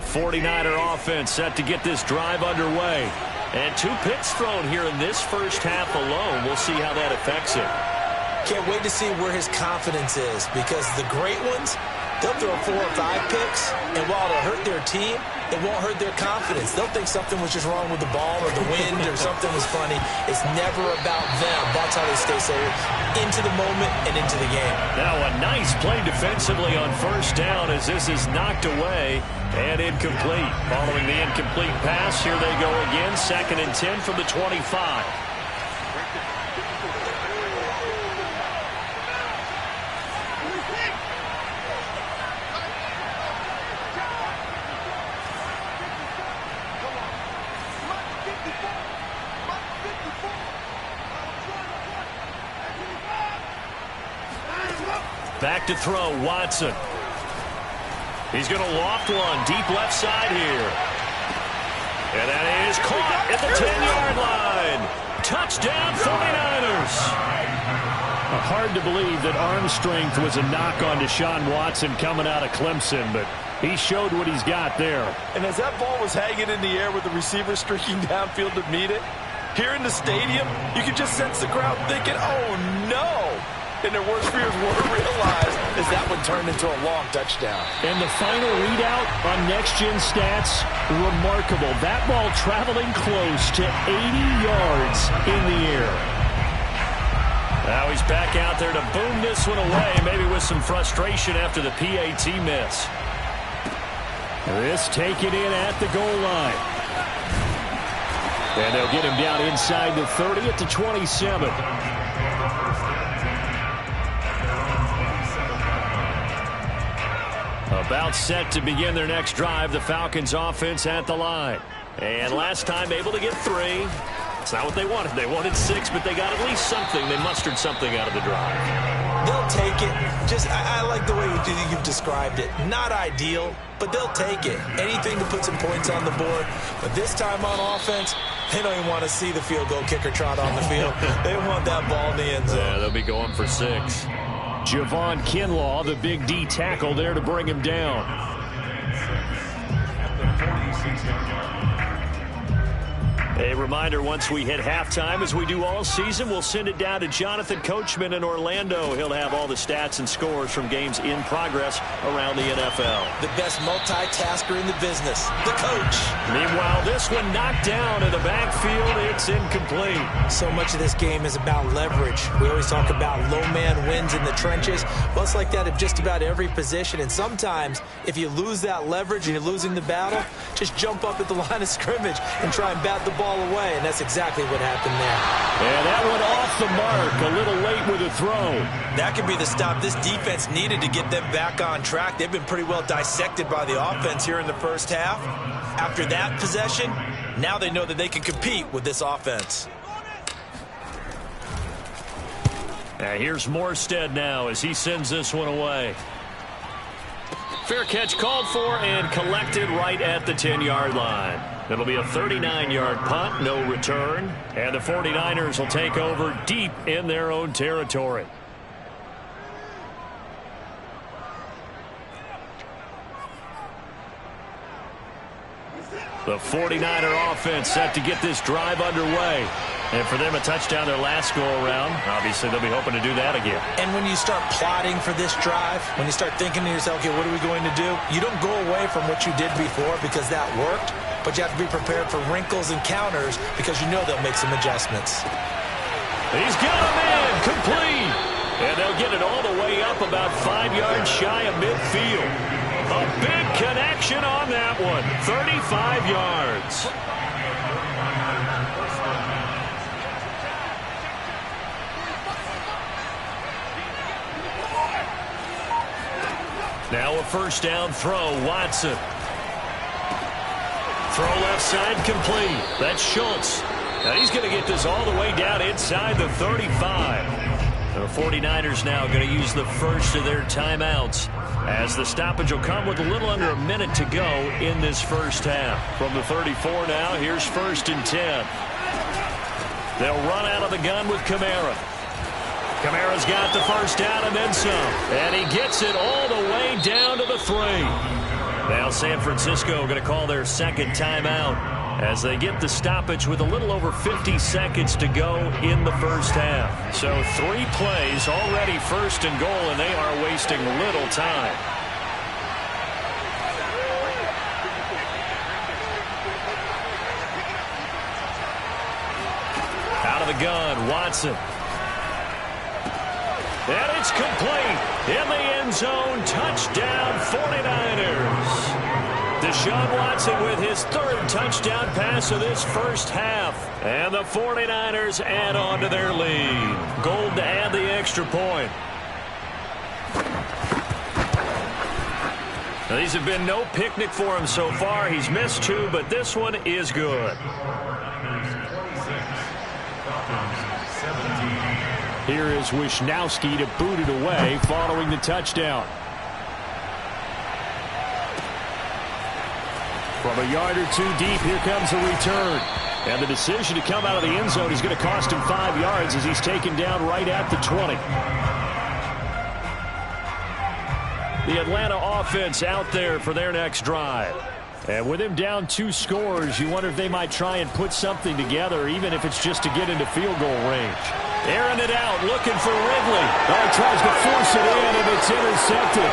49er offense set to get this drive underway. And 2 picks thrown here in this first half alone. We'll see how that affects it. Can't wait to see where his confidence is, because the great ones, they'll throw 4 or 5 picks, and while it'll hurt their team, it won't hurt their confidence. They'll think something was just wrong with the ball or the wind or something was funny. It's never about them. That's how they stay so into the moment and into the game. Now a nice play defensively on first down as this is knocked away and incomplete. Following the incomplete pass, here they go again. 2nd and 10 from the 25. Back to throw, Watson. He's going to loft one deep left side here. And that is caught at the 10-yard line. Touchdown, 49ers. Hard to believe that arm strength was a knock on Deshaun Watson coming out of Clemson, but he showed what he's got there. And as that ball was hanging in the air with the receiver streaking downfield to meet it, here in the stadium, you could just sense the crowd thinking, oh, no. And their worst fears were realized as that one turned into a long touchdown. And the final readout on next-gen stats, remarkable. That ball traveling close to 80 yards in the air. Now he's back out there to boom this one away, maybe with some frustration after the PAT miss. This taken in at the goal line. And they'll get him down inside the 30 at the 27. About set to begin their next drive, the Falcons offense at the line. And last time able to get 3. It's not what they wanted. They wanted 6, but they got at least something. They mustered something out of the drive. They'll take it. I like the way you've described it. Not ideal, but they'll take it. Anything to put some points on the board. But this time on offense, they don't even want to see the field goal kicker trot on the field. They want that ball in the end zone. Yeah, they'll be going for 6. Javon Kinlaw, the big D tackle there to bring him down. A reminder, once we hit halftime, as we do all season, we'll send it down to Jonathan Coachman in Orlando. He'll have all the stats and scores from games in progress around the NFL. The best multitasker in the business, the coach. Meanwhile, this one knocked down in the backfield. It's incomplete. So much of this game is about leverage. We always talk about low man wins in the trenches. Well, it's like that at just about every position. And sometimes, if you lose that leverage and you're losing the battle, just jump up at the line of scrimmage and try and bat the ball away, and that's exactly what happened there. And that one off the mark, a little late with a throw. That could be the stop this defense needed to get them back on track. They've been pretty well dissected by the offense here in the first half. After that possession, now they know that they can compete with this offense. Here's Morstead now as he sends this one away. Fair catch called for and collected right at the 10-yard line. It'll be a 39-yard punt, no return, and the 49ers will take over deep in their own territory. The 49er offense set to get this drive underway. And for them, a touchdown their last go-around. Obviously, they'll be hoping to do that again. And when you start plotting for this drive, when you start thinking to yourself, okay, what are we going to do? You don't go away from what you did before because that worked, but you have to be prepared for wrinkles and counters because you know they'll make some adjustments. He's got him in, complete. And they'll get it all the way up about 5 yards shy of midfield. A big connection on that one, 35 yards. Now a first down throw, Watson. Throw left side complete. That's Schultz. Now he's going to get this all the way down inside the 35. The 49ers now going to use the first of their timeouts as the stoppage will come with a little under a minute to go in this first half. From the 34 now, here's 1st and 10. They'll run out of the gun with Kamara. Kamara's got the first down and then some. And he gets it all the way down to the 3. Now San Francisco going to call their second timeout as they get the stoppage with a little over 50 seconds to go in the first half. So 3 plays already first and goal, and they are wasting little time. Out of the gun, Watson. And it's complete. In the end zone, touchdown 49ers. Deshaun Watson with his 3rd touchdown pass of this first half. And the 49ers add on to their lead. Gold to add the extra point. Now, these have been no picnic for him so far. He's missed 2, but this one is good. Here is Wisnowski to boot it away following the touchdown. From a yard or 2 deep, here comes a return. And the decision to come out of the end zone is going to cost him 5 yards as he's taken down right at the 20. The Atlanta offense out there for their next drive. And with him down 2 scores, you wonder if they might try and put something together, even if it's just to get into field goal range. Airing it out, looking for Ridley. Oh, tries to force it in, and it's intercepted.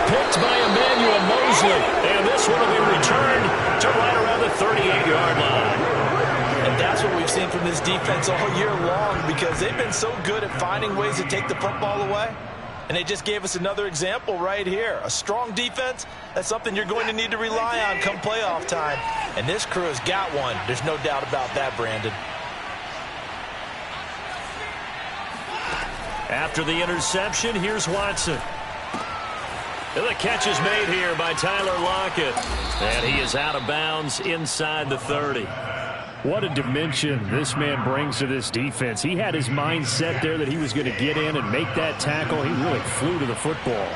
Picked by Emmanuel Mosley. And this one will be returned to right around the 38-yard line. And that's what we've seen from this defense all year long, because they've been so good at finding ways to take the football away. And they just gave us another example right here. A strong defense, that's something you're going to need to rely on come playoff time. And this crew has got one. There's no doubt about that, Brandon. After the interception, here's Watson. And the catch is made here by Tyler Lockett. And he is out of bounds inside the 30. What a dimension this man brings to this defense. He had his mind set there that he was going to get in and make that tackle. He really flew to the football.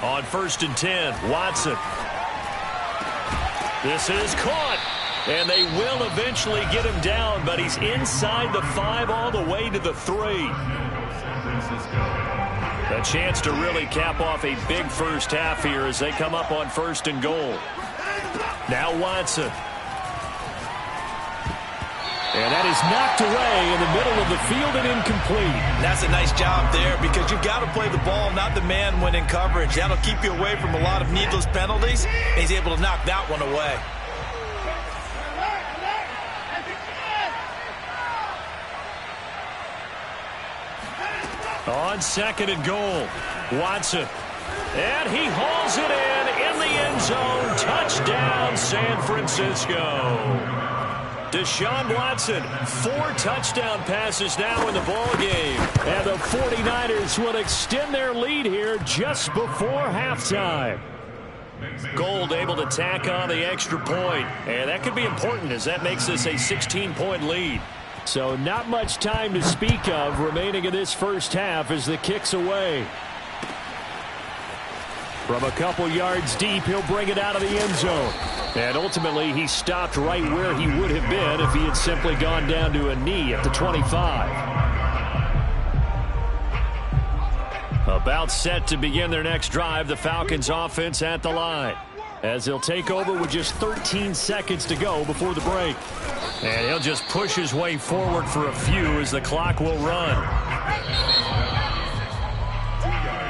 On 1st and 10, Watson. This is caught. And they will eventually get him down, but he's inside the 5 all the way to the 3. A chance to really cap off a big first half here as they come up on 1st and goal. Now Watson. And that is knocked away in the middle of the field and incomplete. That's a nice job there, because you've got to play the ball, not the man when in coverage. That'll keep you away from a lot of needless penalties. And he's able to knock that one away. On 2nd and goal, Watson. And he hauls it in the end zone. Touchdown, San Francisco. Deshaun Watson, 4 touchdown passes now in the ballgame. And the 49ers will extend their lead here just before halftime. Gold able to tack on the extra point. And that could be important as that makes this a 16-point lead. So not much time to speak of remaining in this first half as the kick's away. From a couple yards deep, he'll bring it out of the end zone. And ultimately, he stopped right where he would have been if he had simply gone down to a knee at the 25. About set to begin their next drive, the Falcons offense at the line, as they'll take over with just 13 seconds to go before the break. And he'll just push his way forward for a few as the clock will run.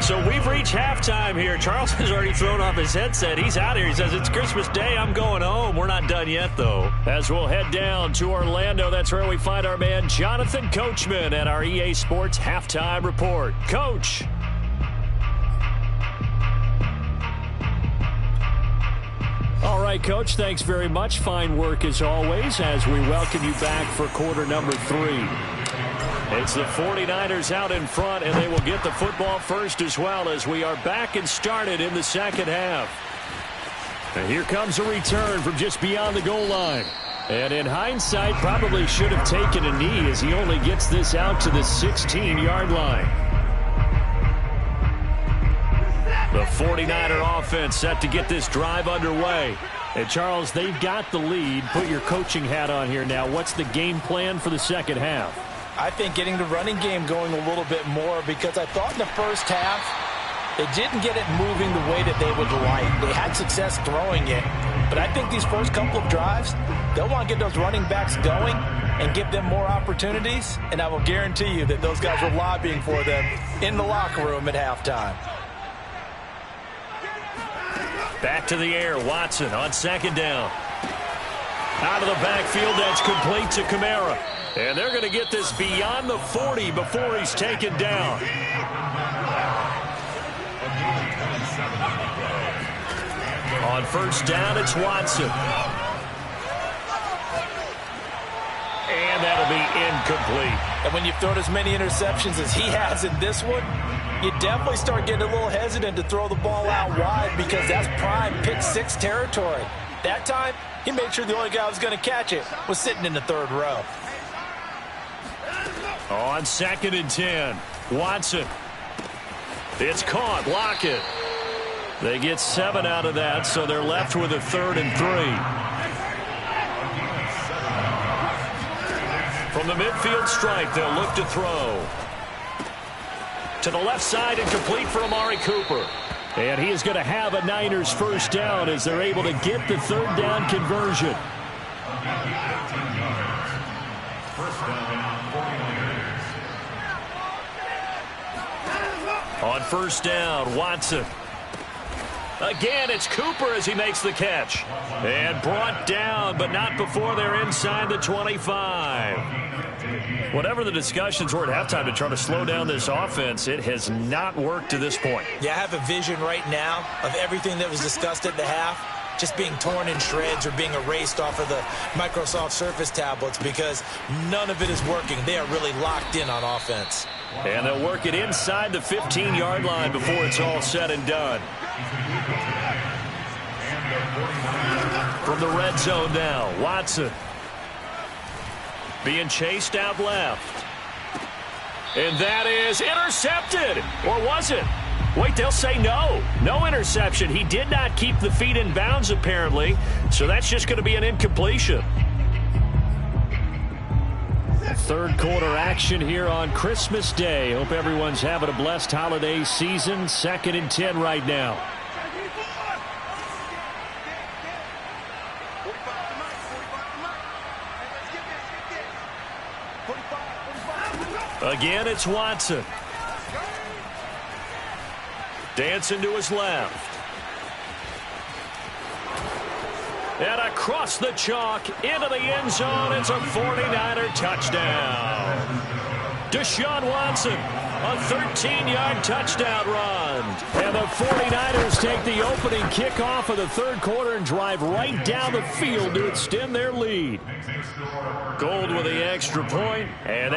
So we've reached halftime here. Charles has already thrown off his headset. He's out here. He says, it's Christmas Day. I'm going home. We're not done yet, though. As we'll head down to Orlando, that's where we find our man Jonathan Coachman at our EA Sports Halftime Report. Coach. All right, Coach, thanks very much. Fine work as always as we welcome you back for quarter number 3. It's the 49ers out in front, and they will get the football first as well as we are back and started in the second half. And here comes a return from just beyond the goal line. And in hindsight, probably should have taken a knee as he only gets this out to the 16-yard line. The 49er offense set to get this drive underway. And Charles, they've got the lead. Put your coaching hat on here now. What's the game plan for the second half? I think getting the running game going a little bit more, because I thought in the first half They didn't get it moving the way that they would like. They had success throwing it, but I think these first couple of drives, they'll want to get those running backs going and give them more opportunities, and I will guarantee you that those guys were lobbying for them in the locker room at halftime. Back to the air, Watson on second down. Out of the backfield, that's complete to Kamara. And they're going to get this beyond the 40 before he's taken down. On first down, it's Watson. And that'll be incomplete. And when you've thrown as many interceptions as he has in this one, you definitely start getting a little hesitant to throw the ball out wide because that's prime pick six territory. That time, he made sure the only guy who was going to catch it was sitting in the third row. On second and 10, Watson. It's caught. Lockett. They get 7 out of that, so they're left with a 3rd and 3. From the midfield stripe, they'll look to throw. To the left side and complete for Amari Cooper. And he is going to have a Niners first down as they're able to get the 3rd down conversion. On first down, Watson. Again, it's Cooper as he makes the catch. And brought down, but not before they're inside the 25. Whatever the discussions were at halftime to try to slow down this offense, it has not worked to this point. Yeah, I have a vision right now of everything that was discussed at the half just being torn in shreds or being erased off of the Microsoft Surface tablets because none of it is working. They are really locked in on offense. And they'll work it inside the 15-yard line before it's all said and done. From the red zone now, Watson. Being chased out left. And that is intercepted. Or was it? Wait, they'll say no. No interception. He did not keep the feet in bounds, apparently. So that's just going to be an incompletion. Third quarter action here on Christmas Day. Hope everyone's having a blessed holiday season. 2nd and 10 right now. Again, it's Watson. Dancing to his left. And across the chalk, into the end zone, it's a 49er touchdown. Deshaun Watson, a 13-yard touchdown run. And the 49ers take the opening kickoff of the third quarter and drive right down the field to extend their lead. Gold with the extra point, and